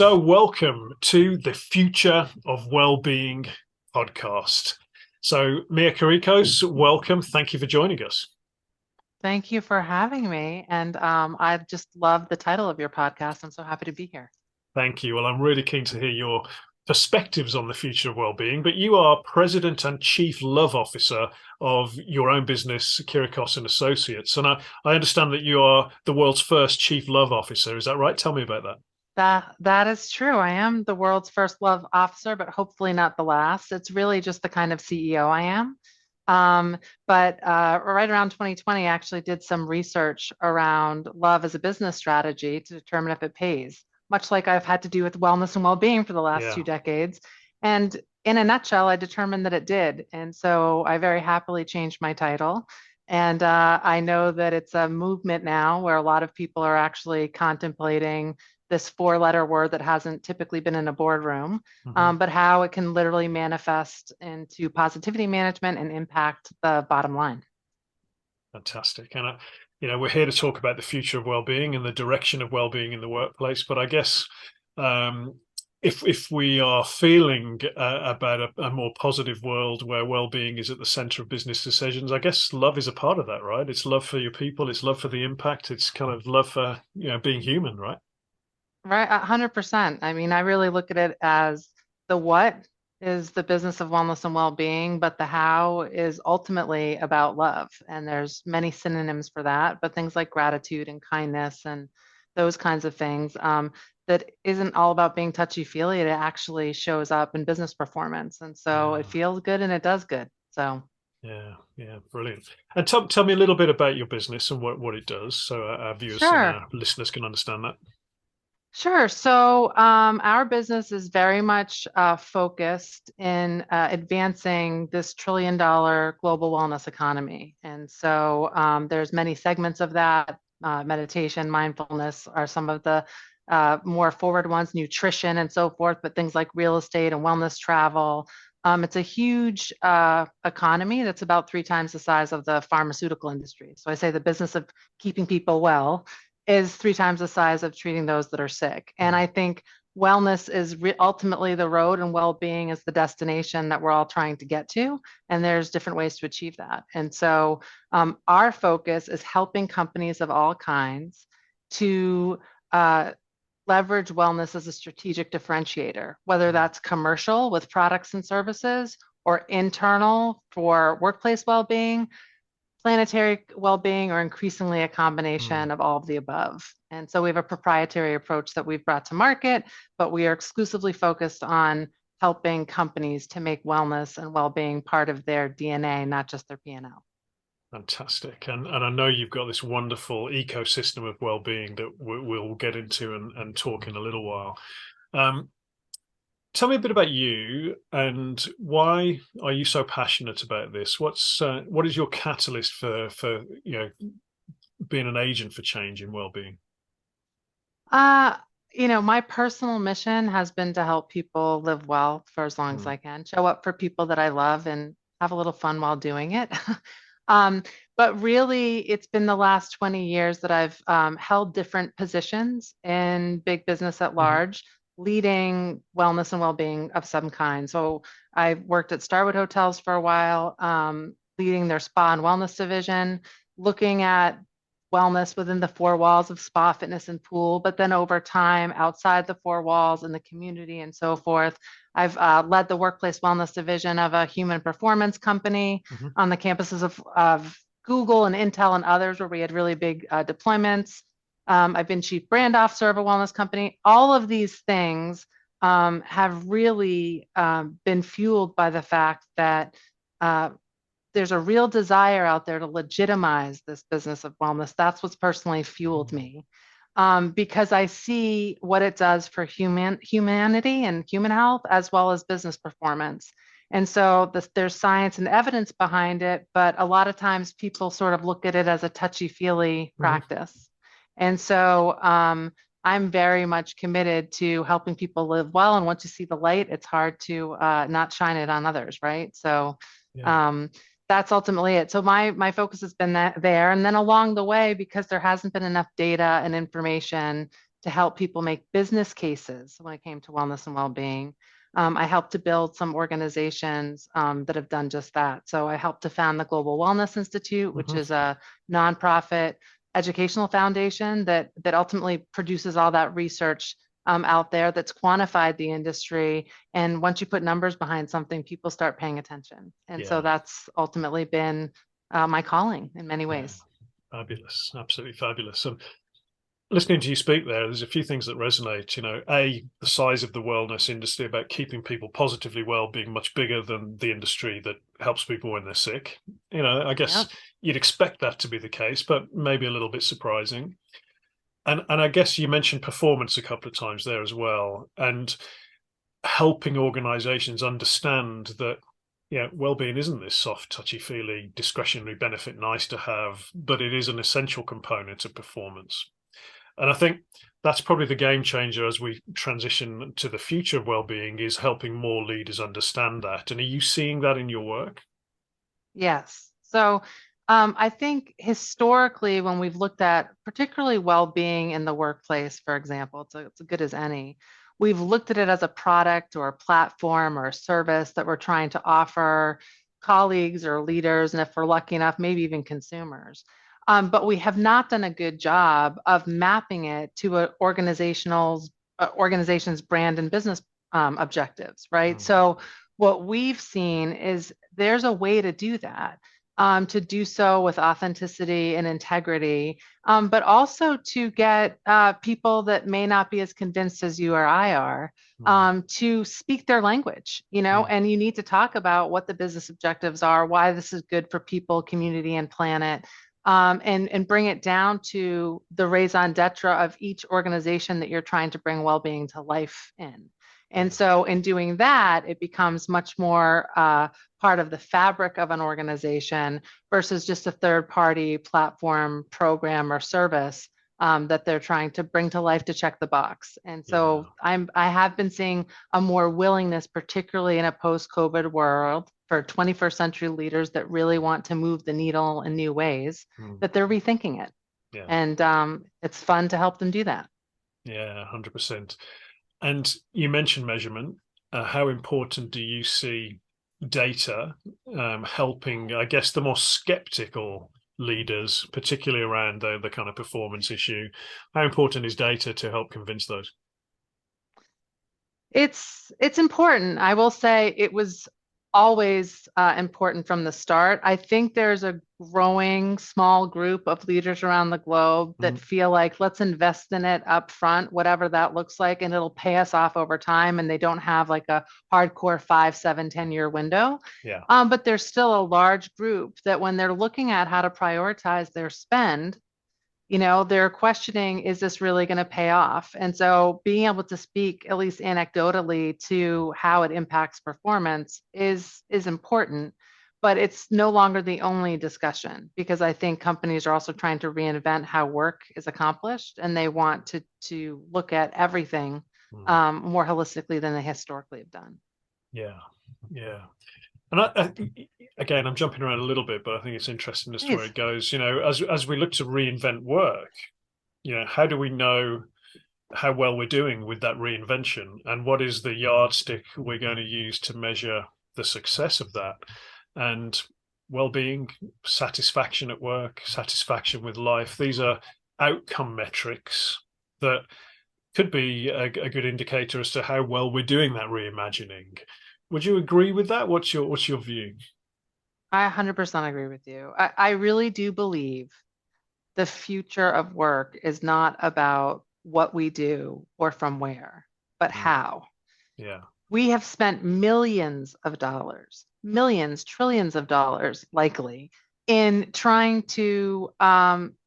So, welcome to the Future of Wellbeing podcast. So, Mia Kyricos, welcome. Thank you for joining us. Thank you for having me. And I just love the title of your podcast. I'm so happy to be here. Thank you. Well, I'm really keen to hear your perspectives on the future of wellbeing, but you are President and Chief Love Officer of your own business, Kyricos and Associates. And I understand that you are the world's first Chief Love Officer. Is that right? Tell me about that. That is true. I am the world's first love officer, but hopefully not the last. It's really just the kind of CEO I am. But right around 2020, I actually did some research around love as a business strategy to determine if it pays, much like I've had to do with wellness and well-being for the last Yeah. 2 decades. And in a nutshell, I determined that it did. And so I very happily changed my title. And I know that it's a movement now where a lot of people are actually contemplating this four-letter word that hasn't typically been in a boardroom, Mhm. but how it can literally manifest into positivity management and impact the bottom line. Fantastic. And, we're here to talk about the future of well-being and the direction of well-being in the workplace. But I guess um, if we are feeling about a more positive world where well-being is at the center of business decisions, I guess love is a part of that, right? It's love for your people. It's love for the impact. It's kind of love for, being human, right? Right, 100%. I mean, I really look at it as the what is the business of wellness and well-being, but the how is ultimately about love. And there's many synonyms for that, but things like gratitude and kindness and those kinds of things that isn't all about being touchy-feely. It actually shows up in business performance. And so it Yeah. feels good and it does good. So Yeah, yeah, brilliant. And tell me a little bit about your business and what it does, so our viewers and sure. our listeners can understand that. Sure. So our business is very much focused in advancing this $1 trillion global wellness economy. And so there's many segments of that. Meditation, mindfulness are some of the more forward ones, nutrition and so forth, but things like real estate and wellness travel. It's a huge economy that's about 3 times the size of the pharmaceutical industry. So I say the business of keeping people well is 3 times the size of treating those that are sick. And Mm. I think wellness is ultimately the road and well-being is the destination that we're all trying to get to. And there's different ways to achieve that. And so our focus is helping companies of all kinds to leverage wellness as a strategic differentiator, whether that's commercial with products and services or internal for workplace well-being, planetary well-being, or increasingly a Mm. combination of all of the above. And so we have a proprietary approach that we've brought to market, but we are exclusively focused on helping companies to make wellness and well-being part of their DNA, not just their P&L. Fantastic. And I know you've got this wonderful ecosystem of well-being that we'll get into and talk in a little while. Um, Tell me a bit about you and why are you so passionate about this? What is your catalyst for being an agent for change in well-being? Uh, my personal mission has been to help people live well for as long as Mm. I can, show up for people that I love and have a little fun while doing it. Um, but really, it's been the last 20 years that I've held different positions in big business at Hmm. large, leading wellness and well-being of some kind. So I worked at Starwood Hotels for a while, leading their spa and wellness division, looking at wellness within the four walls of spa, fitness, and pool, but then over time outside the four walls in the community and so forth. I've led the workplace wellness division of a human performance company Hmm. on the campuses of Google and Intel and others where we had really big deployments. I've been chief brand officer of a wellness company. All of these things have really been fueled by the fact that uh, there's a real desire out there to legitimize this business of wellness. That's what's personally fueled me because I see what it does for humanity and human health as well as business performance. And so there's science and evidence behind it, but a lot of times people sort of look at it as a touchy-feely Hmm. practice. And so I'm very much committed to helping people live well. And once you see the light, it's hard to not shine it on others, right? So Yeah. um, that's ultimately it. So my focus has been there, and then along the way, because there hasn't been enough data and information to help people make business cases when it came to wellness and well-being. I helped to build some organizations that have done just that. So I helped to found the Global Wellness Institute, which is Hmm. a nonprofit educational foundation that ultimately produces all that research out there that's quantified the industry. And once you put numbers behind something, people start paying attention. And so Yeah, that's ultimately been my calling in many yeah, ways. fabulous, absolutely fabulous. And listening to you speak there's a few things that resonate. The size of the wellness industry about keeping people positively well being much bigger than the industry that helps people when they're sick. I guess Yep. you'd expect that to be the case, but maybe a little bit surprising. And I guess you mentioned performance a couple of times there as well, and helping organizations understand that well-being isn't this soft, touchy-feely, discretionary benefit nice to have, but it is an essential component of performance. And I think that's probably the game changer as we transition to the future of well-being, is helping more leaders understand that. And are you seeing that in your work? Yes. So I think historically, when we've looked at particularly well-being in the workplace, for example, it's as good as any. We've looked at it as a product or a platform or a service that we're trying to offer colleagues or leaders, and if we're lucky enough, maybe even consumers. But we have not done a good job of mapping it to an organization's brand and business objectives, right? Mm, So what we've seen is there's a way to do so with authenticity and integrity, but also to get people that may not be as convinced as you or I are mm, to speak their language, mm, and you need to talk about what the business objectives are, why this is good for people, community, and planet. And bring it down to the raison d'etre of each organization that you're trying to bring well-being to life in. And yeah, so in doing that, it becomes much more part of the fabric of an organization versus just a third party platform, program, or service that they're trying to bring to life to check the box. And yeah. so I have been seeing a more willingness, particularly in a post-COVID world, for 21st century leaders that really want to move the needle in new ways, Mm, that they're rethinking it. yeah, And it's fun to help them do that. yeah, 100%. And you mentioned measurement. How important do you see data helping, I guess, the more skeptical leaders, particularly around the kind of performance issue? How important is data to help convince those? It's important. I will say it was always important from the start. I think there's a growing small group of leaders around the globe that Mm, feel like let's invest in it up front, whatever that looks like, and it'll pay us off over time. And they don't have like a hardcore 5, 7, 10-year window. yeah. But there's still a large group that when they're looking at how to prioritize their spend, they're questioning, is this really going to pay off? And so being able to speak, at least anecdotally, to how it impacts performance is important, but it's no longer the only discussion because I think companies are also trying to reinvent how work is accomplished and they want to look at everything Mm, more holistically than they historically have done. yeah. Yeah. And again, I'm jumping around a little bit, but I think it's interesting as to where Please. it goes. As we look to reinvent work, how do we know how well we're doing with that reinvention, and what is the yardstick we're going to use to measure the success of that? And well-being, satisfaction at work, satisfaction with life, these are outcome metrics that could be a good indicator as to how well we're doing that reimagining. Would you agree with that? What's your view? I 100% agree with you. I really do believe the future of work is not about what we do or from where, but Mm, how. yeah. We have spent millions, trillions of dollars, likely, in trying to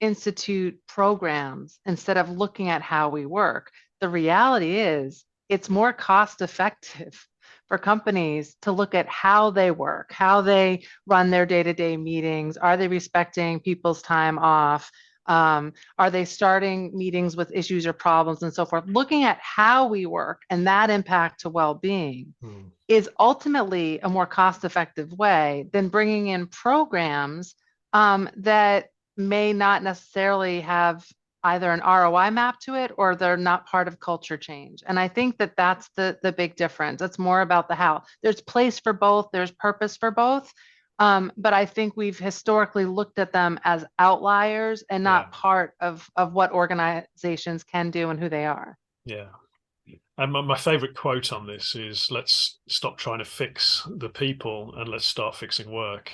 institute programs instead of looking at how we work. The reality is, it's more cost effective for companies to look at how they work, how they run their day to day meetings. Are they respecting people's time off? Are they starting meetings with issues or problems and so forth? Looking at how we work and that impact to well being Mm, is ultimately a more cost effective way than bringing in programs that may not necessarily have either an ROI map to it or they're not part of culture change. And I think that that's the big difference. It's more about the how. There's place for both, there's purpose for both. But I think we've historically looked at them as outliers and Yeah. not part of what organizations can do and who they are. Yeah. And my favorite quote on this is, let's stop trying to fix the people and let's start fixing work.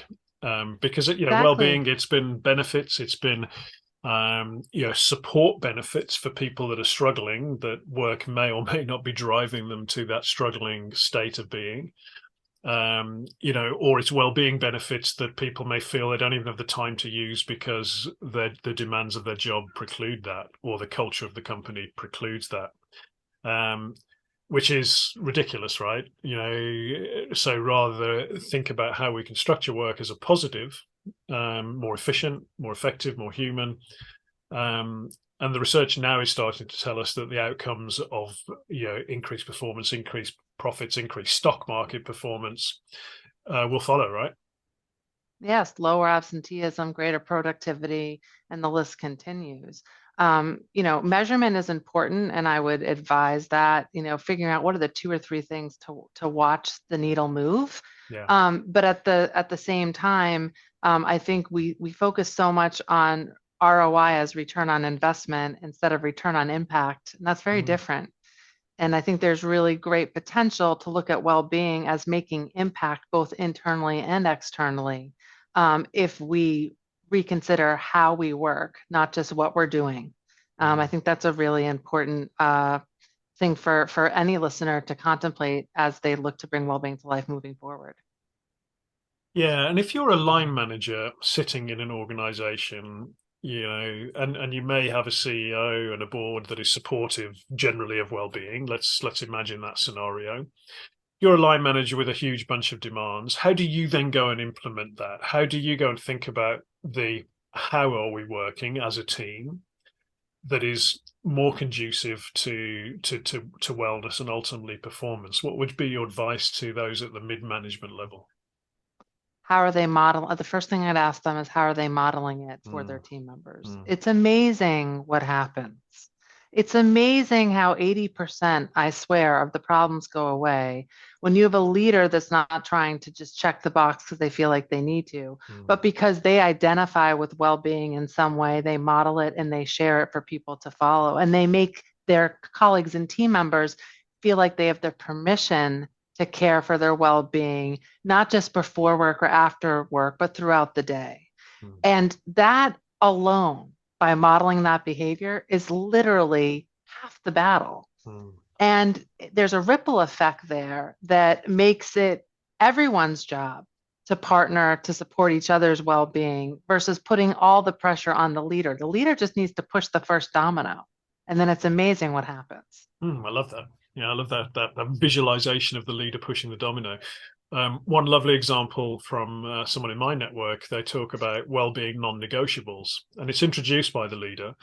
Because, Exactly. well-being, it's been benefits, it's been, support benefits for people that are struggling, that work may or may not be driving them to that struggling state of being. Or it's well-being benefits that people may feel they don't even have the time to use because the demands of their job preclude that, or the culture of the company precludes that. um, which is ridiculous, right? So rather think about how we can structure work as a positive, more efficient, more effective, more human. Um, and the research now is starting to tell us that the outcomes of increased performance, increased profits, increased stock market performance will follow, right? Yes, lower absenteeism, greater productivity, and the list continues. Measurement is important, and I would advise that, figuring out what are the two or three things to watch the needle move. Yeah. But at the same time, I think we focus so much on ROI as return on investment instead of return on impact, and that's very Mm. different. And I think there's really great potential to look at well-being as making impact both internally and externally, if we reconsider how we work, not just what we're doing. I Mm. think that's a really important thing for any listener to contemplate as they look to bring well-being to life moving forward. Yeah, and if you're a line manager sitting in an organization, and you may have a CEO and a board that is supportive generally of well-being. Let's imagine that scenario. You're a line manager with a huge bunch of demands. How do you then go and implement that? How do you go and think about the how are we working as a team that is more conducive to wellness and ultimately performance? What would be your advice to those at the mid-management level? How are they model? The first thing I'd ask them is how are they modeling it for their Mm, team members? mm, It's amazing what happens. It's amazing how 80%, I swear, of the problems go away when you have a leader that's not trying to just check the box because they feel like they need to, mm, but because they identify with well-being in some way, they model it and they share it for people to follow. And they make their colleagues and team members feel like they have the permission to care for their well-being, not just before work or after work, but throughout the day. mm, And that alone, by modeling that behavior, is literally half the battle. mm. And there's a ripple effect there that makes it everyone's job to partner to support each other's well-being versus putting all the pressure on the leader. The leader just needs to push the first domino, and then it's amazing what happens. I love that. Yeah, I love that visualization of the leader pushing the domino. One lovely example from someone in my network, they talk about well-being non-negotiables, and it's introduced by the leader.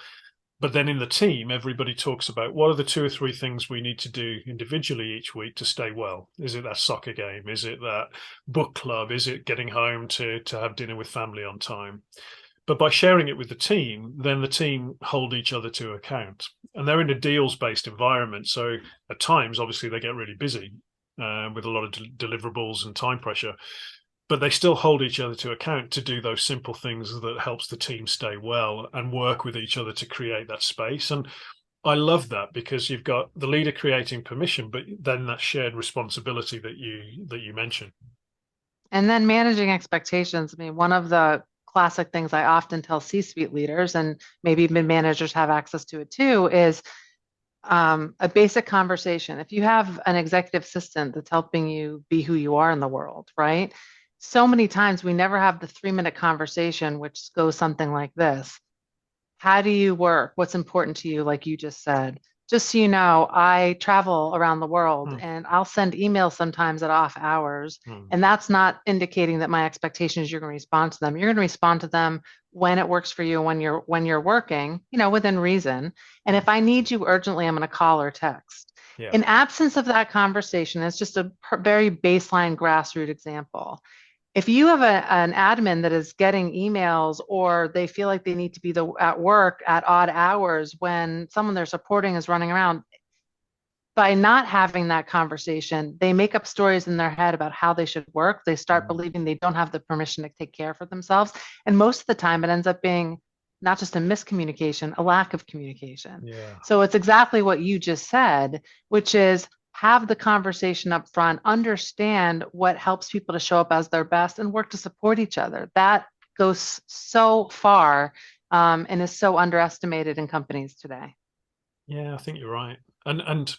But then in the team, everybody talks about what are the two or three things we need to do individually each week to stay well. Is it that soccer game? Is it that book club? Is it getting home to have dinner with family on time? But by sharing it with the team, then the team hold each other to account. And they're in a deals-based environment. So at times, obviously, they get really busy with a lot of deliverables and time pressure. But they still hold each other to account to do those simple things that helps the team stay well and work with each other to create that space. And I love that because you've got the leader creating permission, but then that shared responsibility that you mentioned. And then managing expectations. I mean, one of the classic things I often tell C-suite leaders, and maybe mid managers have access to it too, is a basic conversation. If you have an executive assistant that's helping you be who you are in the world, right? So many times we never have the 3-minute conversation, which goes something like this. How do you work? What's important to you? Like you just said. Just so you know, I travel around the world Mm, and I'll send emails sometimes at off hours. mm, And that's not indicating that my expectation is you're going to respond to them. You're going to respond to them when it works for you, when you're working, within reason. And mm. if I need you urgently, I'm going to call or text. Yeah. In absence of that conversation, it's just a very baseline grassroots example. if you have an admin that is getting emails or they feel like they need to be at work at odd hours when someone they're supporting is running around, by not having that conversation, they make up stories in their head about how they should work. They start Mm. believing they don't have the permission to take care for themselves. And most of the time, it ends up being not just a miscommunication, a lack of communication. Yeah. So it's exactly what you just said, which is have the conversation up front, understand what helps people to show up as their best, and work to support each other. That goes so far and is so underestimated in companies today. Yeah, I think you're right. And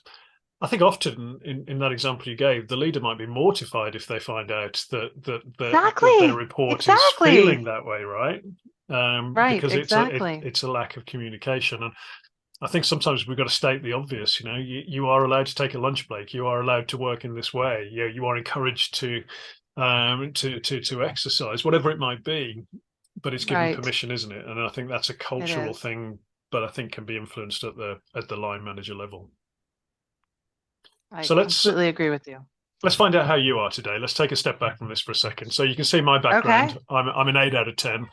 I think often in that example you gave, the leader might be mortified if they find out that their Exactly. report is feeling Exactly. that way, right? Right. Because Exactly. it's a lack of communication. And I think sometimes we've got to state the obvious. You are allowed to take a lunch break. You are allowed to work in this way. You are encouraged to exercise, whatever it might be. But it's given Right. permission, isn't it? And I think that's a It cultural is. thing, but I think can be influenced at the line manager level. I So completely agree with you. let's find out how you are today. Let's take a step back from this for a second. So you can see my background. Okay. I'm an 8 out of 10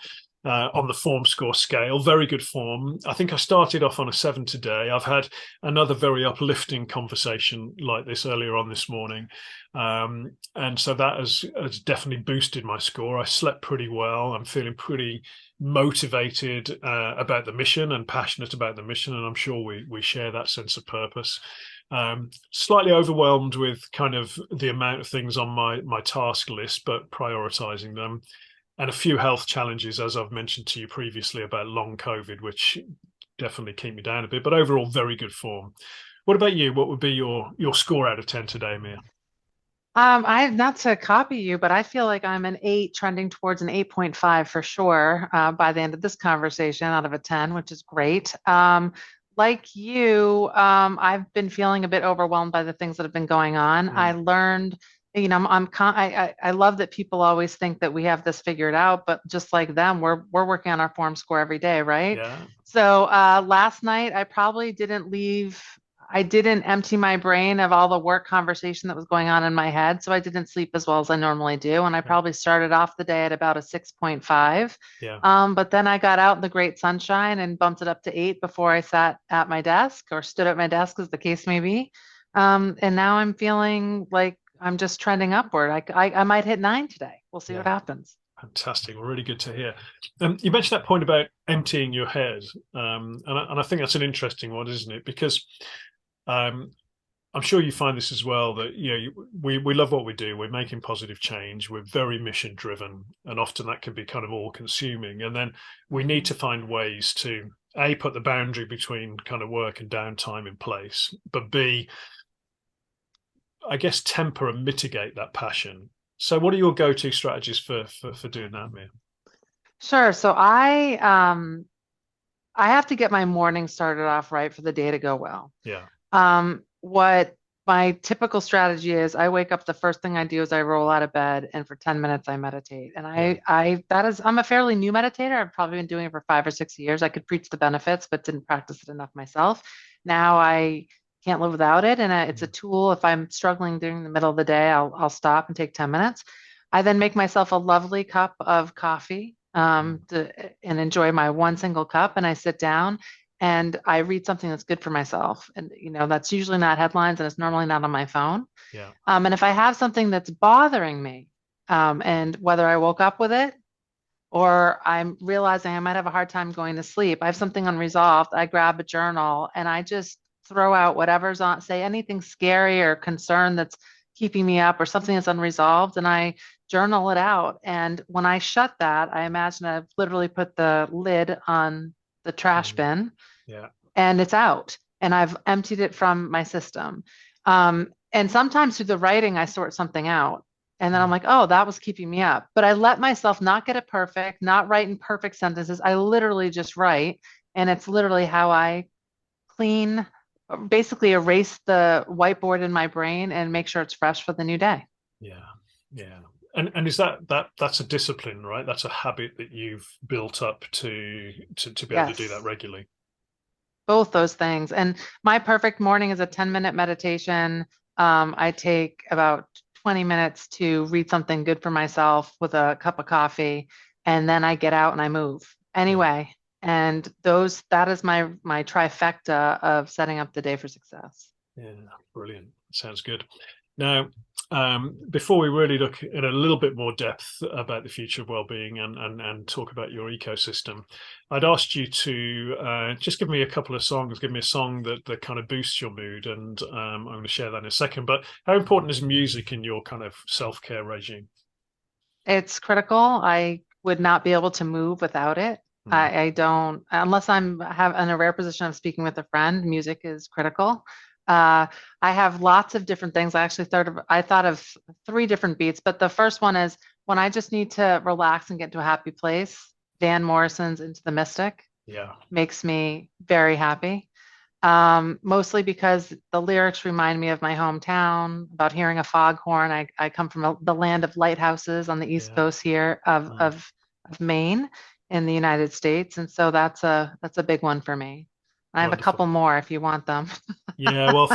on the form score scale. Very good form. I think I started off on a 7 today. I've had another very uplifting conversation like this earlier on this morning. And so that has definitely boosted my score. I slept pretty well. I'm feeling pretty motivated about the mission and passionate about the mission. And I'm sure we share that sense of purpose. Slightly overwhelmed with kind of the amount of things on my task list, but prioritizing them, and a few health challenges, as I've mentioned to you previously about long COVID, which definitely keep me down a bit. But overall, very good form. What about you? What would be your score out of 10 today, Mia? I not to copy you, but I feel like I'm an 8 trending towards an 8.5 for sure by the end of this conversation out of a 10, which is great. Like you, I've been feeling a bit overwhelmed by the things that have been going on. I Mm, learned, I love that people always think that we have this figured out, but just like them, we're working on our form score every day, right? yeah, So last night I didn't empty my brain of all the work conversation that was going on in my head. So I didn't sleep as well as I normally do. And I yeah, probably started off the day at about a 6.5. yeah. But then I got out in the great sunshine and bumped it up to 8 before I sat at my desk or stood at my desk, as the case may be. And now I'm feeling like I'm just trending upward. I might hit 9 today. We'll see what Yeah. happens. Fantastic. Well, really good to hear. You mentioned that point about emptying your head, and I think that's an interesting one, isn't it? Because um, I'm sure you find this as well that we love what we do. We're making positive change. We're very mission driven, and often that can be kind of all consuming. And then we need Mhm. to find ways to a put the boundary between kind of work and downtime in place, but b I guess temper and mitigate that passion. So, what are your go-to strategies for doing that, Mia? Sure. So I have to get my morning started off right for the day to go well. Yeah, What my typical strategy is, I wake up, the first thing I do is I roll out of bed, and for 10 minutes I meditate. And yeah, I'm a fairly new meditator. I've probably been doing it for 5 or 6 years. I could preach the benefits, but didn't practice it enough myself. Now I can't live without it. And it's a mm, tool. If I'm struggling during the middle of the day, I'll stop and take 10 minutes. I then make myself a lovely cup of coffee mm, and enjoy my one single cup. And I sit down and I read something that's good for myself. And, that's usually not headlines and it's normally not on my phone. yeah, And if I have something that's bothering me, and whether I woke up with it or I'm realizing I might have a hard time going to sleep, I have something unresolved, I grab a journal and I just throw out whatever's on, say anything scary or concern that's keeping me up or something that's unresolved, and I journal it out. And when I shut that, I imagine I've literally put the lid on the trash mm, bin yeah, and it's out and I've emptied it from my system. And sometimes through the writing, I sort something out. And then I'm mm, like, oh, that was keeping me up. But I let myself not get it perfect, not write in perfect sentences. I literally just write. And it's literally how I clean, basically erase the whiteboard in my brain and make sure it's fresh for the new day. yeah, yeah. And is that's a discipline, right? That's a habit that you've built up to be able to do that Yes. regularly. Both those things. And my perfect morning is a 10-minute meditation. I take about 20 minutes to read something good for myself with a cup of coffee, and then I get out and I move Yeah. anyway. And that is my trifecta of setting up the day for success. Yeah, brilliant. Sounds good. Now, before we really look in a little bit more depth about the future of well-being and talk about your ecosystem, I'd asked you to just give me a couple of songs, give me a song that kind of boosts your mood, and I'm going to share that in a second. But how important is music in your kind of self-care regime? It's critical. I would not be able to move without it. Mm, I don't, unless I'm have in a rare position of speaking with a friend, music is critical. I have lots of different things. I thought of three different beats, but the first one is when I just need to relax and get to a happy place. Van Morrison's Into the Mystic yeah, makes me very happy. Mostly because the lyrics remind me of my hometown, about hearing a foghorn. I come from the land of lighthouses on the East yeah. Coast here Mm, of Maine in the United States. And so that's a big one for me. I have a wonderful. couple more if you want them. Yeah, well,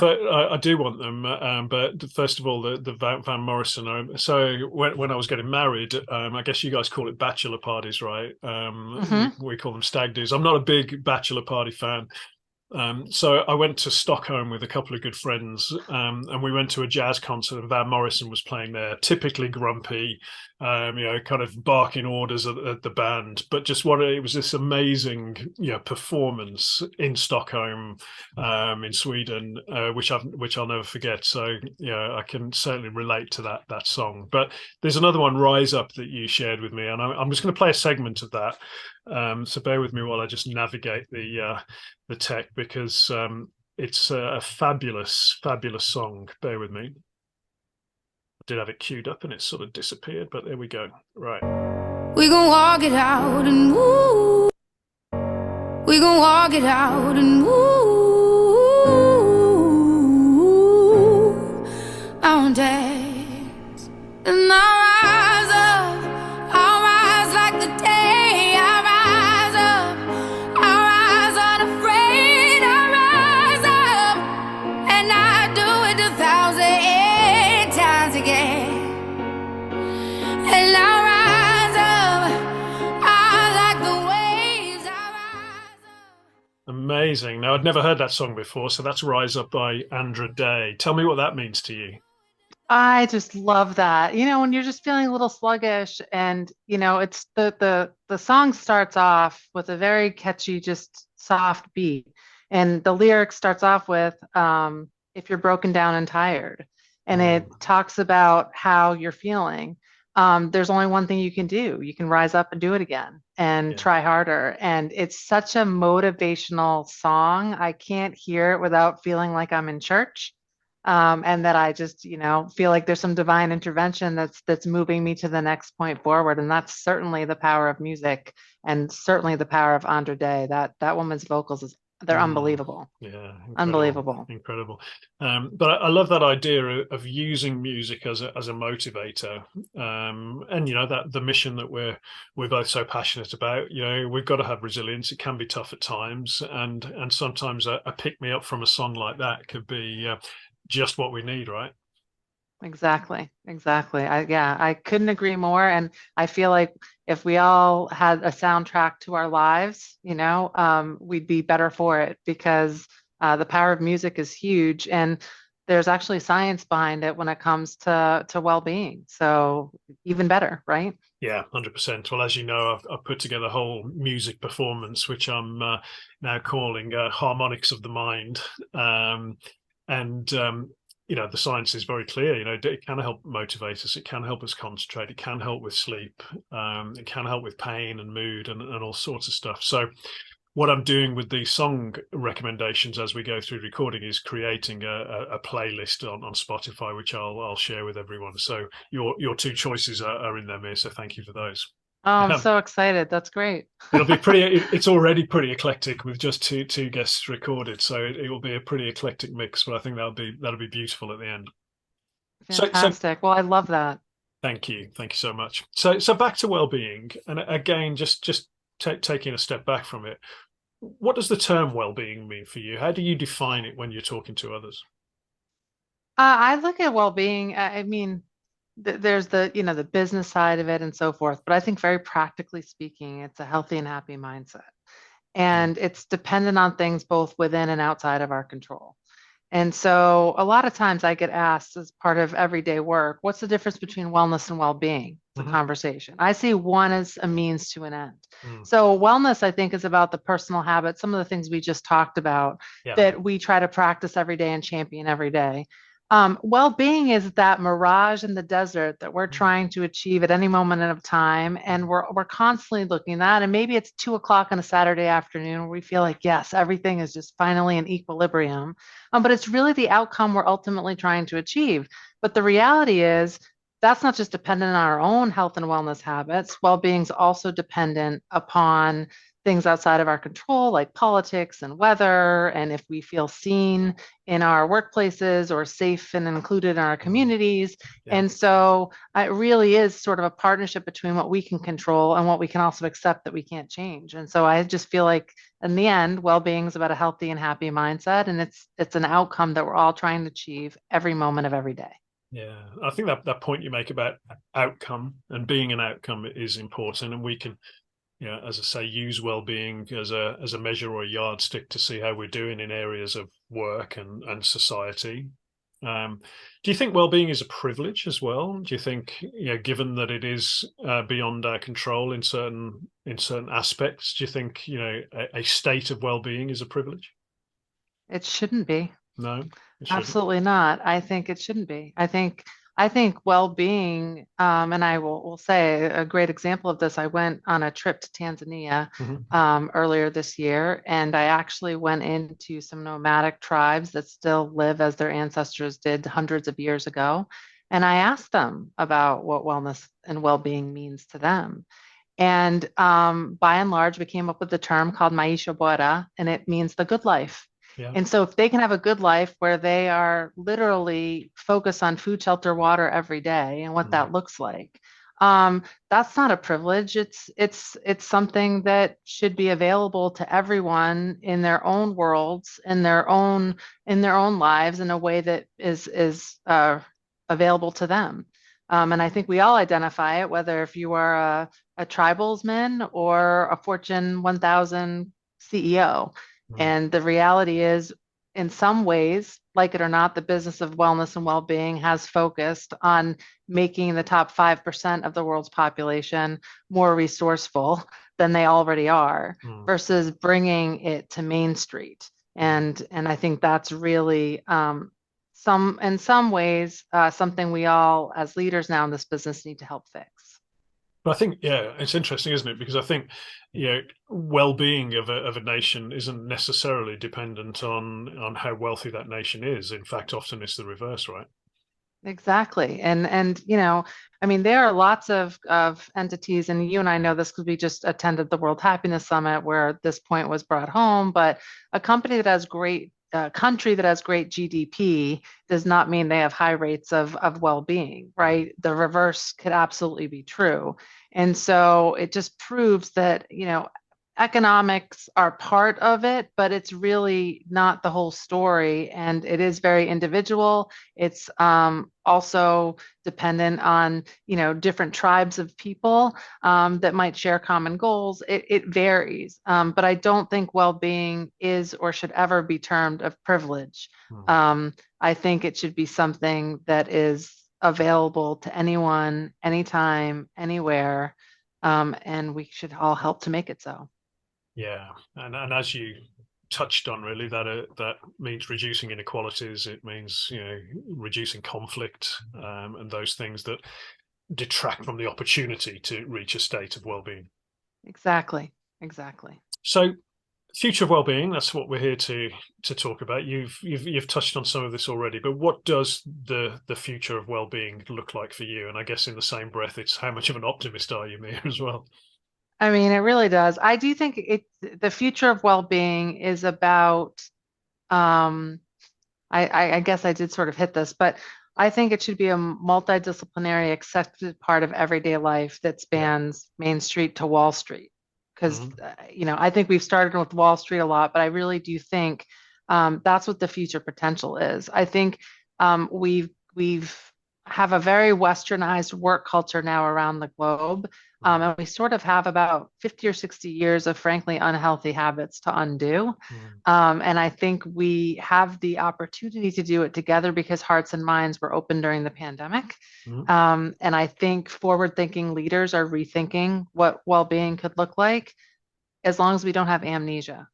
I do want them, but first of all, the Van Morrison. So when I was getting married, I guess you guys call it bachelor parties, right? Hmm. We call them stag do's. I'm not a big bachelor party fan. So I went to Stockholm with a couple of good friends, and we went to a jazz concert, and Van Morrison was playing there, typically grumpy, kind of barking orders at the band. But just what it was, this amazing, performance in Stockholm, in Sweden, which I'll never forget. So I can certainly relate to that song. But there's another one, Rise Up, that you shared with me, and I'm just going to play a segment of that. So bear with me while I just navigate the tech, because it's a fabulous, fabulous song. Bear with me. I did have it queued up and it sort of disappeared, but there we go. Right. We gon' walk it out and move. We gon' walk it out and move mountains. And I'll rise like the day. I'll rise up, I'll rise unafraid. I'll rise up, and I do it 1,000 times again. And I'll rise up, I like the waves. I'll rise up. Amazing. Now, I'd never heard that song before, so that's Rise Up by Andra Day. Tell me what that means to you. I just love that. When you're just feeling a little sluggish and, it's the song starts off with a very catchy, just soft beat. And the lyric starts off with, if you're broken down and tired. And it Mm, talks about how you're feeling. There's only one thing you can do. You can rise up and do it again and yeah. try harder. And it's such a motivational song. I can't hear it without feeling like I'm in church, and that I just, feel like there's some divine intervention that's moving me to the next point forward. And that's certainly the power of music, and certainly the power of Andra Day. That woman's vocals they're Mm, unbelievable, yeah, incredible, unbelievable. incredible. But I love that idea of using music as a motivator, and that the mission that we're both so passionate about. We've got to have resilience. It can be tough at times, and sometimes a pick me up from a song like that could be just what we need, right? Exactly, exactly. Yeah, I couldn't agree more. And I feel like if we all had a soundtrack to our lives, we'd be better for it, because the power of music is huge, and there's actually science behind it when it comes to well-being. So even better, right? Yeah, 100%. Well, as you know, I've put together a whole music performance, which I'm now calling Harmonics of the Mind. And the science is very clear. It can help motivate us. It can help us concentrate. It can help with sleep. It can help with pain and mood and all sorts of stuff. So what I'm doing with the song recommendations as we go through recording is creating a playlist on Spotify, which I'll share with everyone. So your two choices are in there, Mia. So thank you for those. Oh, I'm Um, so excited. That's great. It'll be pretty. It's already pretty eclectic with just two guests recorded, so it will be a pretty eclectic mix. But I think that'll be beautiful at the end. So Fantastic. Well, I love that. thank you so much. So back to well-being, and again, just taking a step back from it. What does the term well-being mean for you? How do you define it when you're talking to others? I look at well-being. I mean, there's the business side of it and so forth. But I think very practically speaking, it's a healthy and happy mindset. Yeah. And it's dependent on things both within and outside of our control. And so a lot of times I get asked as part of everyday work, what's the difference between wellness and well-being? It's a Hmm. conversation. I see one as a means to an end. Mm. So wellness, I think, is about the personal habits, some of the things we just talked about Yeah. that we try to practice every day and champion every day. Well-being is that mirage in the desert that we're Mm. trying to achieve at any moment of time, and we're constantly looking at. And maybe it's 2 o'clock on a Saturday afternoon where we feel like, yes, everything is just finally in equilibrium. But it's really the outcome we're ultimately trying to achieve. But the reality is that's not just dependent on our own health and wellness habits. Well-being is also dependent upon things outside of our control, like politics and weather, and if we feel seen in our workplaces or safe and included in our Mm. communities. Yeah. And so it really is sort of a partnership between what we can control and what we can also accept that we can't change. And so I just feel like in the end, well-being is about a healthy and happy mindset, and it's an outcome that we're all trying to achieve every moment of every day. Yeah, I think that point you make about outcome and being an outcome is important, and we can, as I say, use well-being as a measure or a yardstick to see how we're doing in areas of work and society. Um, do you think well-being is a privilege as well? Do you think, given that it is beyond our control in certain aspects, do you think, a state of well-being is a privilege? It shouldn't be. No, it shouldn't. Absolutely not. I think it shouldn't be. I think well-being, and I will say a great example of this. I went on a trip to Tanzania Hmm. earlier this year, and I actually went into some nomadic tribes that still live as their ancestors did hundreds of years ago. And I asked them about what wellness and well-being means to them. And by and large, we came up with the term called Maisha Bora, and it means the good life. Yeah. And so if they can have a good life where they are literally focused on food, shelter, water every day and what Mm. that looks like, that's not a privilege. It's something that should be available to everyone in their own worlds, in their own lives in a way that is available to them. And I think we all identify it, whether if you are a tribalsman or a Fortune 1000 CEO. Mm. And the reality is, in some ways, like it or not, the business of wellness and well-being has focused on making the top 5% of the world's population more resourceful than they already are, Mm. versus bringing it to Main Street. Mm. And I think that's really in some ways something we all as leaders now in this business need to help fix. But I think, yeah, it's interesting, isn't it? Because I think, well-being of a nation isn't necessarily dependent on how wealthy that nation is. In fact, often it's the reverse, right? Exactly. And I mean, there are lots of entities, and you and I know this because we just attended the World Happiness Summit where this point was brought home, but a company that has great country that has great GDP does not mean they have high rates of well-being, right? The reverse could absolutely be true. And so it just proves that, economics are part of it, but it's really not the whole story. And it is very individual. It's also dependent on, different tribes of people that might share common goals. It varies. But I don't think well-being is or should ever be termed of privilege. Mm. I think it should be something that is available to anyone, anytime, anywhere. And we should all help to make it so. Yeah, and as you touched on, really, that means reducing inequalities. It means reducing conflict, and those things that detract from the opportunity to reach a state of well-being. Exactly. Exactly. So, future of well-being, that's what we're here to talk about. You've touched on some of this already, but what does the future of well-being look like for you? And I guess in the same breath, it's how much of an optimist are you, Mia, as well? I mean, it really does. I do think the future of well-being is about, um, I guess I did sort of hit this, but I think it should be a multidisciplinary, accepted part of everyday life that Yeah. spans Main Street to Wall Street. Because, Mhm. I think we've started with Wall Street a lot, but I really do think that's what the future potential is. I think we've have a very westernized work culture now around the globe. And we sort of have about 50 or 60 years of frankly unhealthy habits to undo. And I think we have the opportunity to do it together because hearts and minds were open during the pandemic. And I think forward-thinking leaders are rethinking what well-being could look like as long as we don't have amnesia.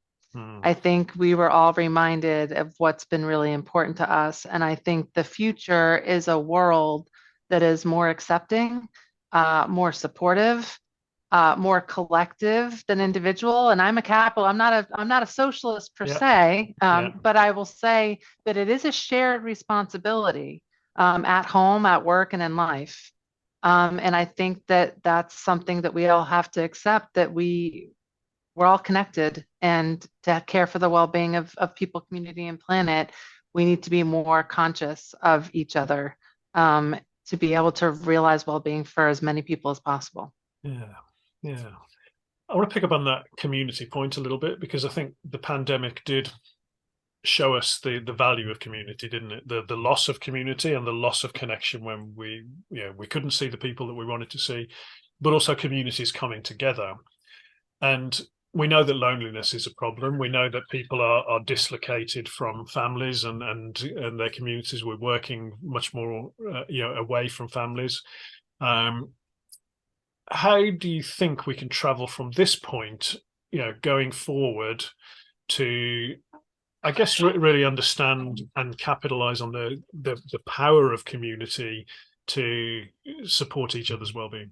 I think we were all reminded of what's been really important to us. And I think the future is a world that is more accepting, more supportive, more collective than individual. And I'm a capital. I'm not a socialist per se, but I will say that it is a shared responsibility at home, at work, and in life. And I think that that's something that we all have to accept, that we're all connected, and to care for the well-being of people, community, and planet, we need to be more conscious of each other to be able to realize well-being for as many people as possible. Yeah. I want to pick up on that community point a little bit, because I think the pandemic did show us the value of community, didn't it? The loss of community and the loss of connection when we couldn't see the people that we wanted to see, but also communities coming together. And we know that loneliness is a problem. We know that people are dislocated from families and their communities. We're working much more away from families. How do you think we can travel from this point, going forward, to, I guess, really understand and capitalize on the power of community to support each other's well-being?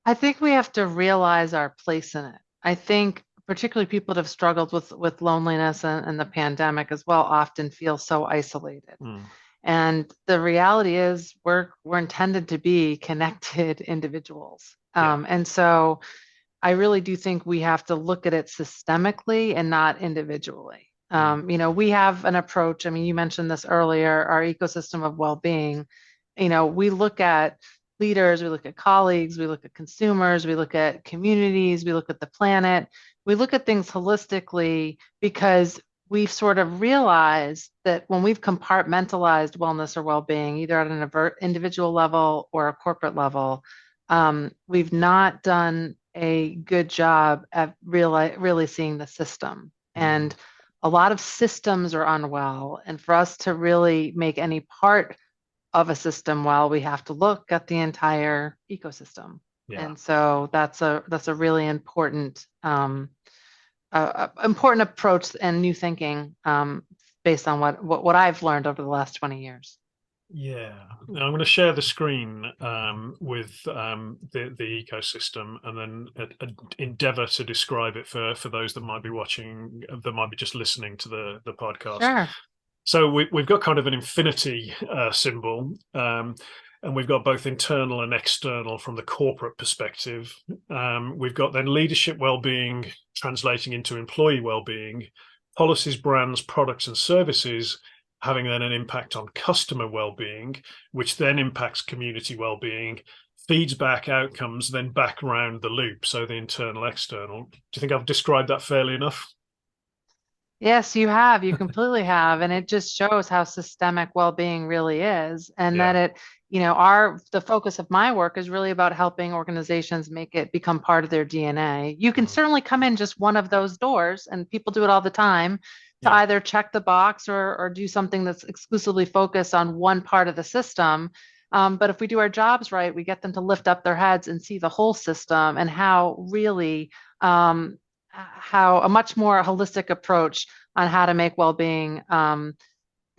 I think we have to realize our place in it. I think particularly people that have struggled with loneliness and the pandemic as well often feel so isolated. And the reality is we're intended to be connected individuals. And so I really do think we have to look at it systemically and not individually. We have an approach. I mean, you mentioned this earlier, our ecosystem of well-being. We look at leaders, we look at colleagues, we look at consumers, we look at communities, we look at the planet, we look at things holistically, because we've sort of realized that when we've compartmentalized wellness or well-being, either at an individual level or a corporate level, we've not done a good job at really seeing the system. And a lot of systems are unwell. And for us to really make any part of a system well, we have to look at the entire ecosystem. And so that's a really important important approach and new thinking based on what I've learned over the last 20 years. Now I'm going to share the screen with the ecosystem, and then endeavor to describe it for those that might be watching, that might be just listening to the podcast. Sure. So we've got kind of an infinity symbol, and we've got both internal and external from the corporate perspective. We've got then leadership well-being translating into employee well-being, policies, brands, products, and services having then an impact on customer well-being, which then impacts community well-being, feeds back outcomes, then back around the loop. So the internal, external. Do you think I've described that fairly enough? Yes, you have. You completely have. And it just shows how systemic well-being really is. And that the focus of my work is really about helping organizations make it become part of their DNA. You can certainly come in just one of those doors, and people do it all the time, to either check the box or do something that's exclusively focused on one part of the system. But if we do our jobs right, we get them to lift up their heads and see the whole system, and how a much more holistic approach on how to make well-being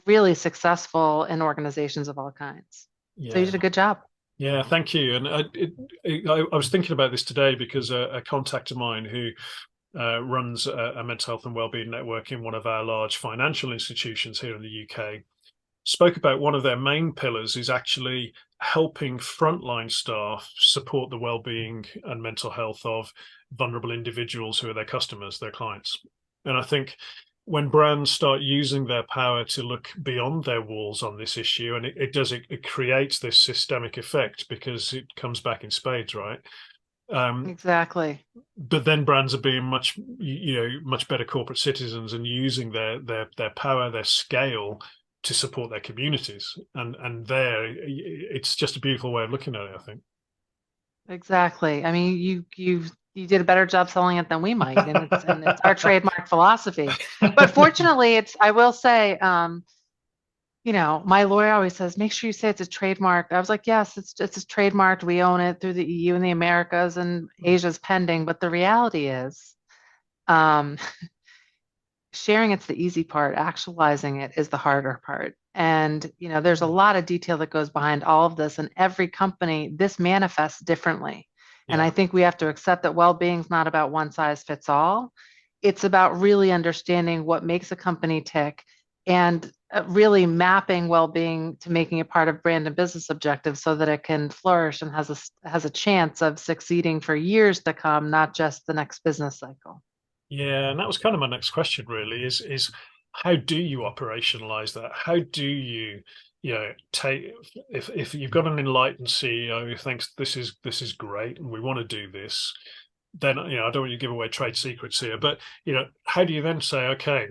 really successful in organizations of all kinds. So you did a good job. Yeah, thank you. And I was thinking about this today because a contact of mine who runs a mental health and wellbeing network in one of our large financial institutions here in the UK spoke about one of their main pillars is actually helping frontline staff support the well-being and mental health of vulnerable individuals who are their customers, their clients. And I think when brands start using their power to look beyond their walls on this issue, and it creates this systemic effect because it comes back in spades, right? Exactly. But then brands are being much better corporate citizens and using their power, their scale to support their communities. And there, it's just a beautiful way of looking at it, I think. Exactly. I mean, you did a better job selling it than we might, and it's our trademark philosophy. But fortunately, I will say, my lawyer always says, make sure you say it's a trademark. I was like, yes, it's trademarked. We own it through the EU and the Americas, and Asia's pending. But the reality is, um, sharing it's the easy part, actualizing it is the harder part. And, there's a lot of detail that goes behind all of this. And every company, this manifests differently. And I think we have to accept that well-being is not about one size fits all. It's about really understanding what makes a company tick and really mapping well-being to making it part of brand and business objectives so that it can flourish and has a chance of succeeding for years to come, not just the next business cycle. Yeah, and that was kind of my next question, really, is how do you operationalize that? How do you, take if you've got an enlightened CEO who thinks this is great and we want to do this, then I don't want you to give away trade secrets here, but how do you then say, okay,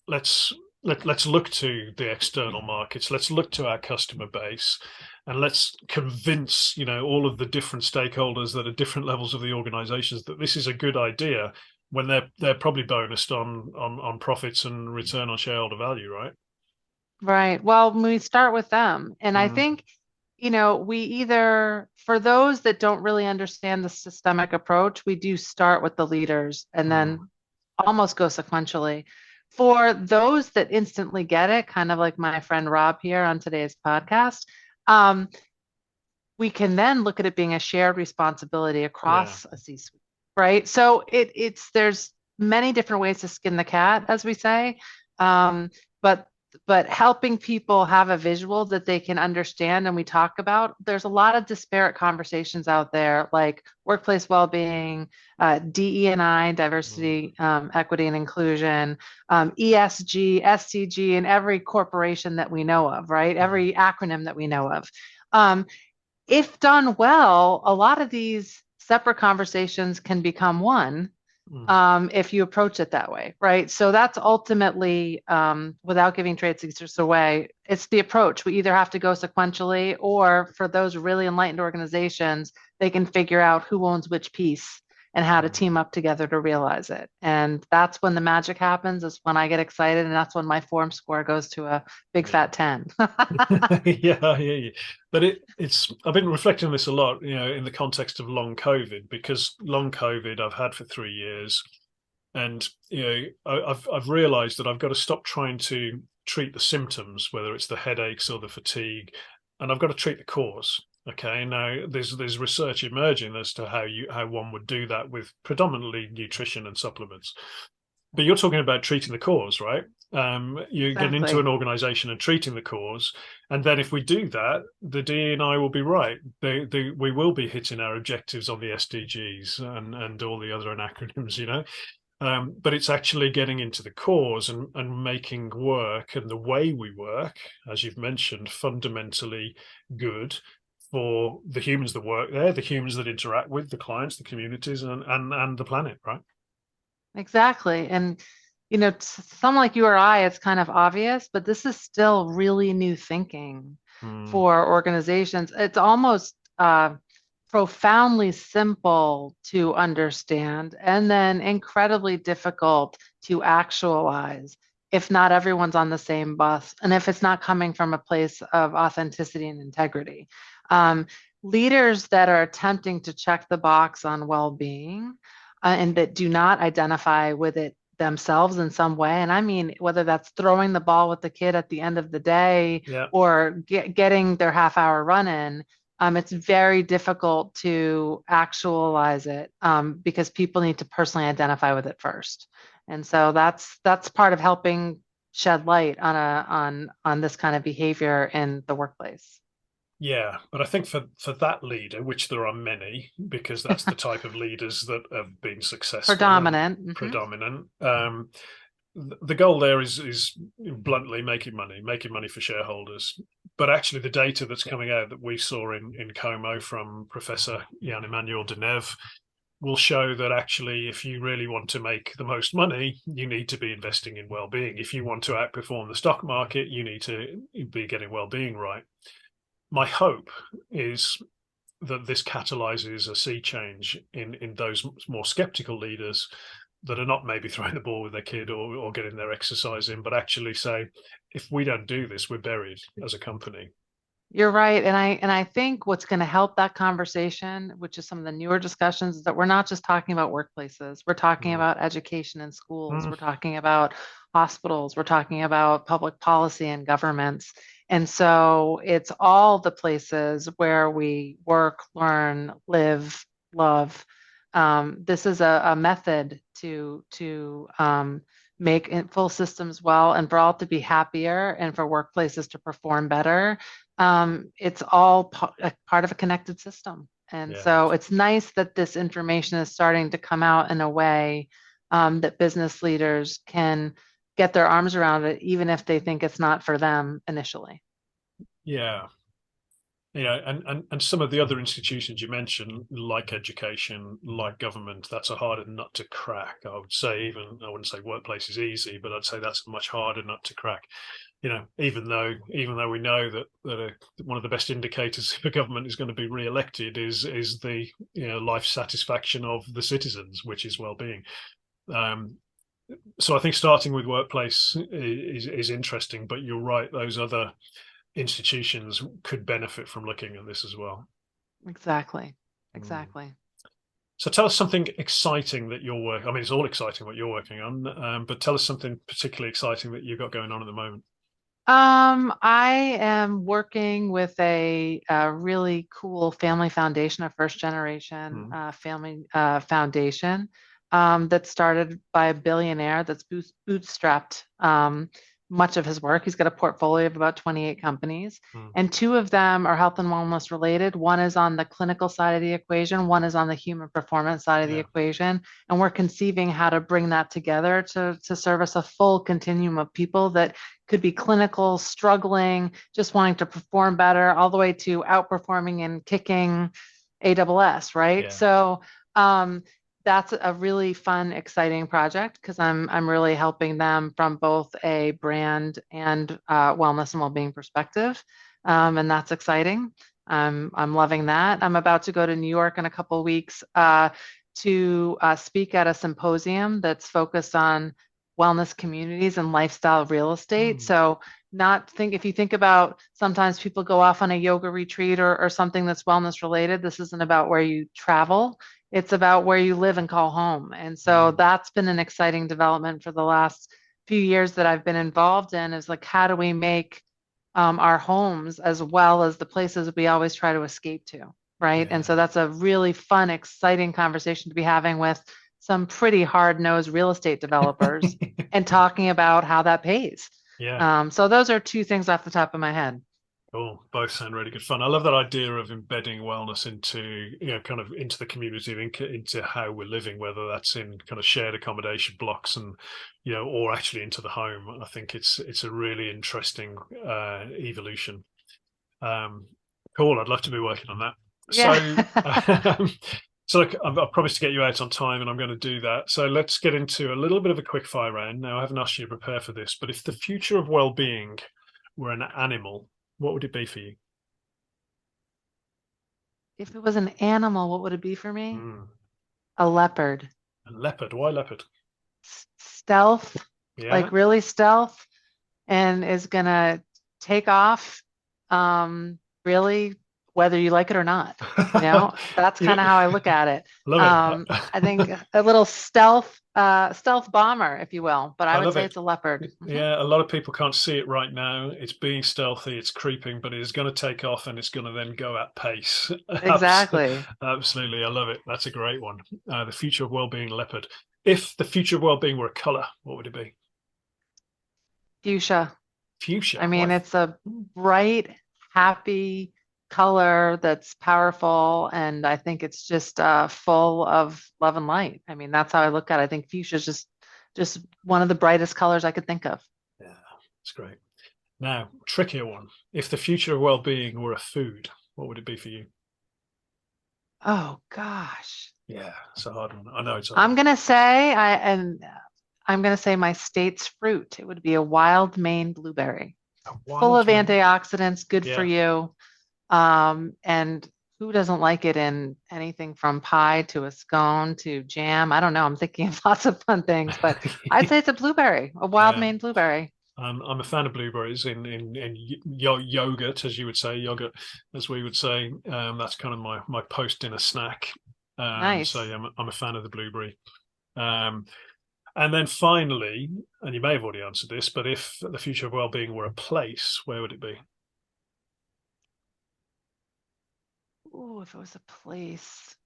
let's look to the external markets, let's look to our customer base, and let's convince all of the different stakeholders that are different levels of the organizations that this is a good idea, when they're probably bonused on profits and return on shareholder value, right? Right. Well, we start with them. And I think, we either, for those that don't really understand the systemic approach, we do start with the leaders and then almost go sequentially. For those that instantly get it, kind of like my friend Rob here on today's podcast, we can then look at it being a shared responsibility across a C-suite, right? So there's many different ways to skin the cat, as we say, but helping people have a visual that they can understand and we talk about. There's a lot of disparate conversations out there, like workplace well-being, DE&I, diversity, equity, and inclusion, ESG, SDG, and every corporation that we know of, right? Every acronym that we know of. If done well, a lot of these separate conversations can become one. If you approach it that way, right? So that's ultimately, without giving trade secrets away, it's the approach. We either have to go sequentially, or for those really enlightened organizations, they can figure out who owns which piece and how to team up together to realize it. And that's when the magic happens. Is when I get excited, and that's when my form score goes to a big fat 10. Yeah, I hear you. But I've been reflecting on this a lot, in the context of long COVID, because long COVID I've had for 3 years, and I've realized that I've got to stop trying to treat the symptoms, whether it's the headaches or the fatigue, and I've got to treat the cause. Okay, now there's research emerging as to how one would do that with predominantly nutrition and supplements. But you're talking about treating the cause, right? You get into an organization and treating the cause, and then if we do that, the D&I will be right. We will be hitting our objectives on the SDGs and all the other acronyms, but it's actually getting into the cause and making work and the way we work, as you've mentioned, fundamentally good for the humans that work there, the humans that interact with the clients, the communities, and the planet, right? Exactly. And, to someone like you or I, it's kind of obvious, but this is still really new thinking for organizations. It's almost profoundly simple to understand and then incredibly difficult to actualize if not everyone's on the same bus and if it's not coming from a place of authenticity and integrity. Leaders that are attempting to check the box on well-being and that do not identify with it themselves in some way, and I mean whether that's throwing the ball with the kid at the end of the day or getting their half-hour run in, it's very difficult to actualize it because people need to personally identify with it first. And so that's part of helping shed light on this kind of behavior in the workplace. Yeah, but I think for that leader, which there are many, because that's the type of leaders that have been successful, predominant. The goal there is bluntly making money for shareholders. But actually, the data that's coming out that we saw in Como from Professor Jan Emmanuel Deneuve will show that actually, if you really want to make the most money, you need to be investing in well-being. If you want to outperform the stock market, you need to be getting well-being right. My hope is that this catalyzes a sea change in those more skeptical leaders that are not maybe throwing the ball with their kid or getting their exercise in, but actually say, if we don't do this, we're buried as a company. You're right. And I think what's going to help that conversation, which is some of the newer discussions, is that we're not just talking about workplaces. We're talking about education in schools. We're talking about hospitals. We're talking about public policy and governments. And so it's all the places where we work, learn, live, love. This is a method to make full systems well, and for all to be happier, and for workplaces to perform better. It's all part of a connected system. And so it's nice that this information is starting to come out in a way that business leaders can get their arms around it, even if they think it's not for them initially. Yeah. And some of the other institutions you mentioned, like education, like government, that's a harder nut to crack. I would say, I wouldn't say workplace is easy, but I'd say that's a much harder nut to crack. Even though we know that one of the best indicators if a government is going to be re-elected is the life satisfaction of the citizens, which is well-being. So I think starting with workplace is interesting, but you're right, those other institutions could benefit from looking at this as well. Exactly. So tell us something exciting that you're working. I mean, it's all exciting what you're working on, but tell us something particularly exciting that you've got going on at the moment. I am working with a really cool family foundation, a first generation family foundation that started by a billionaire that's bootstrapped much of his work. He's got a portfolio of about 28 companies, and 2 of them are health and wellness related. One is on the clinical side of the equation, one is on the human performance side of the equation. And we're conceiving how to bring that together to service a full continuum of people that could be clinical, struggling, just wanting to perform better, all the way to outperforming and kicking AWS, right? So that's a really fun, exciting project, because I'm really helping them from both a brand and wellness and well-being perspective, and that's exciting. I'm loving that. I'm about to go to New York in a couple of weeks to speak at a symposium that's focused on wellness communities and lifestyle real estate. So if you think about, sometimes people go off on a yoga retreat or something that's wellness related. This isn't about where you travel. It's about where you live and call home. And so that's been an exciting development for the last few years that I've been involved in, is like, how do we make our homes as well as the places we always try to escape to, right? And so that's a really fun, exciting conversation to be having with some pretty hard-nosed real estate developers and talking about how that pays. So those are 2 things off the top of my head. Cool. Both sound really good fun. I love that idea of embedding wellness into, kind of into the community, into how we're living, whether that's in kind of shared accommodation blocks and, or actually into the home. I think it's a really interesting evolution. Cool. I'd love to be working on that. So look, I've promised to get you out on time, and I'm going to do that. So let's get into a little bit of a quick fire round. Now, I haven't asked you to prepare for this, but if the future of well-being were an animal, what would it be for you? If it was an animal, what would it be for me? A leopard. A leopard? Why leopard? Stealth, like really stealth, and is gonna take off, really, whether you like it or not. That's kind of how I look at it. Love it. I think a little stealth bomber, if you will, but I would say it's a leopard. Yeah, a lot of people can't see it right now. It's being stealthy, it's creeping, but it is going to take off, and it's going to then go at pace. Exactly. Absolutely. I love it. That's a great one. The future of well-being, leopard. If the future of well-being were a color, what would it be? Fuchsia. Fuchsia. I mean, it's a bright, happy color that's powerful, and I think it's just full of love and light. I mean, that's how I look at it. I think fuchsia is just one of the brightest colors I could think of. Yeah, that's great. Now, trickier one. If the future of well-being were a food, what would it be for you? Oh gosh. Yeah, it's a hard one. I know it's hard. I'm gonna say my state's fruit. It would be a wild Maine blueberry, A full wild of man. antioxidants, good for Yeah. you. And who doesn't like it in anything from pie to a scone to jam? I don't know. I'm thinking of lots of fun things, but I'd say it's a blueberry, a wild Yeah. Maine blueberry. I'm a fan of blueberries in yogurt, as you would say, yogurt, as we would say. That's kind of my post dinner snack. So Nice. yeah, I'm a fan of the blueberry. Um, and then finally, and you may have already answered this, but if the future of well-being were a place, where would it be? Ooh, if it was a place,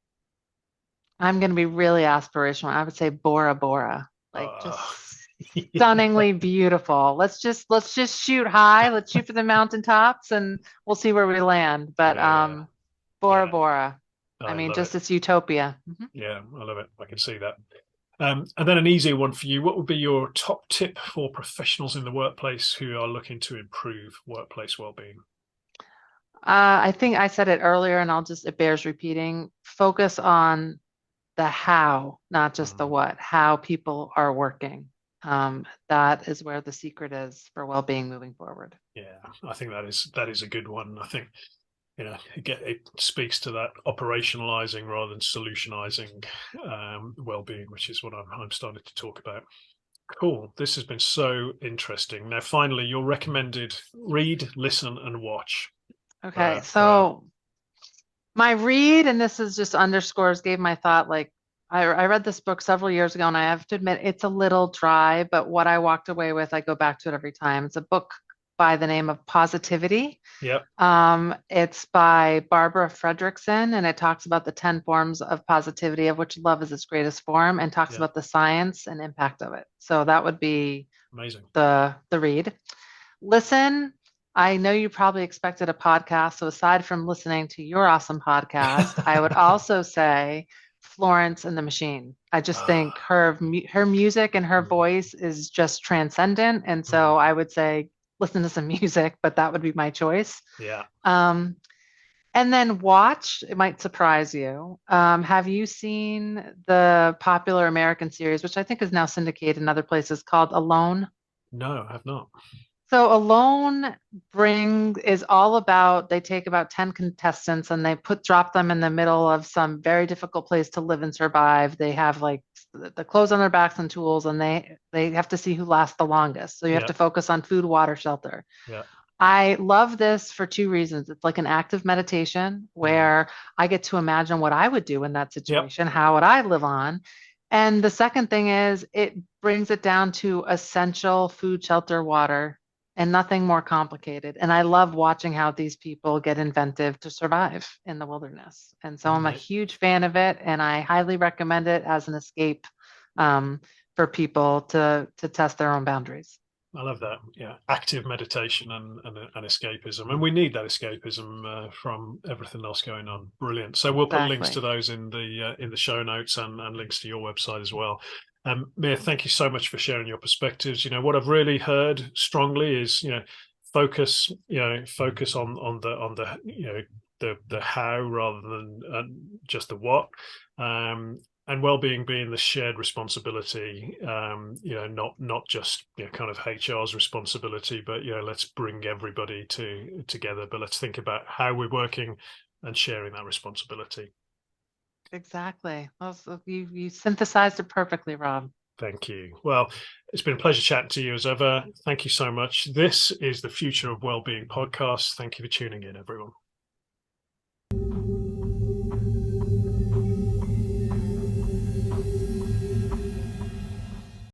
I'm going to be really aspirational. I would say Bora Bora, like just Uh, stunningly beautiful. Let's just shoot high. Let's shoot for the mountaintops, and we'll see where we land. But yeah, Bora yeah, Bora. I I mean, love it. just it's utopia. Yeah, I love it. I can see that. And then an easier one for you. What would be your top tip for professionals in the workplace who are looking to improve workplace well-being? I think I said it earlier, and it bears repeating. Focus on the how, not just the Mhm. what, how people are working. That is where the secret is for well-being moving forward. Yeah, I think that is a good one. I think it speaks to that operationalizing rather than solutionizing well-being, which is what I'm starting to talk about. Cool. This has been so interesting. Now, finally, your recommended read, listen, and watch Okay, for so my read, and this is just underscores, gave my thought like I read this book several years ago, and I have to admit it's a little dry, but what I walked away with, I go back to it every time. It's a book by the name of Positivity. yep, It's by Barbara Fredrickson, and it talks about the 10 forms of positivity, of which love is its greatest form, and talks yeah, about the science and impact of it. So that would be amazing. the read. Listen, I know you probably expected a podcast. So aside from listening to your awesome podcast, I would also say Florence and the Machine. I just think Ah, her music and her mm, voice is just transcendent. And mm, so I would say listen to some music, but that would be my choice. yeah. Um, and then watch, it might surprise you. Have you seen the popular American series, which I think is now syndicated in other places, called Alone? No, I have not. So Alone is all about they take about 10 contestants and they drop them in the middle of some very difficult place to live and survive. They have like the clothes on their backs and tools, and they have to see who lasts the longest. So you have Yeah, to focus on food, water, shelter. yeah. I love this for two reasons. It's like an active meditation Mm, where I get to imagine what I would do in that yep. situation. How would I live on? And the second thing is it brings it down to essential food, shelter, water, and nothing more complicated. And I love watching how these people get inventive to survive in the wilderness. And so I'm a Mate, huge fan of it, and I highly recommend it as an escape for people to test their own boundaries. I love that. Yeah, active meditation and escapism, and we need that escapism from everything else going on. Brilliant. So we'll put links to Exactly. those in the show notes and links to your website as well. Mia, thank you so much for sharing your perspectives. What I've really heard strongly is focus focus on the the how rather than just the what. And well-being being the shared responsibility, not just kind of HR's responsibility, but let's bring everybody together, but let's think about how we're working and sharing that responsibility. Exactly. Well, so you synthesized it perfectly, Rob. Thank you. Well, it's been a pleasure chatting to you as ever. Thank you so much. This is the Future of Wellbeing podcast. Thank you for tuning in, everyone.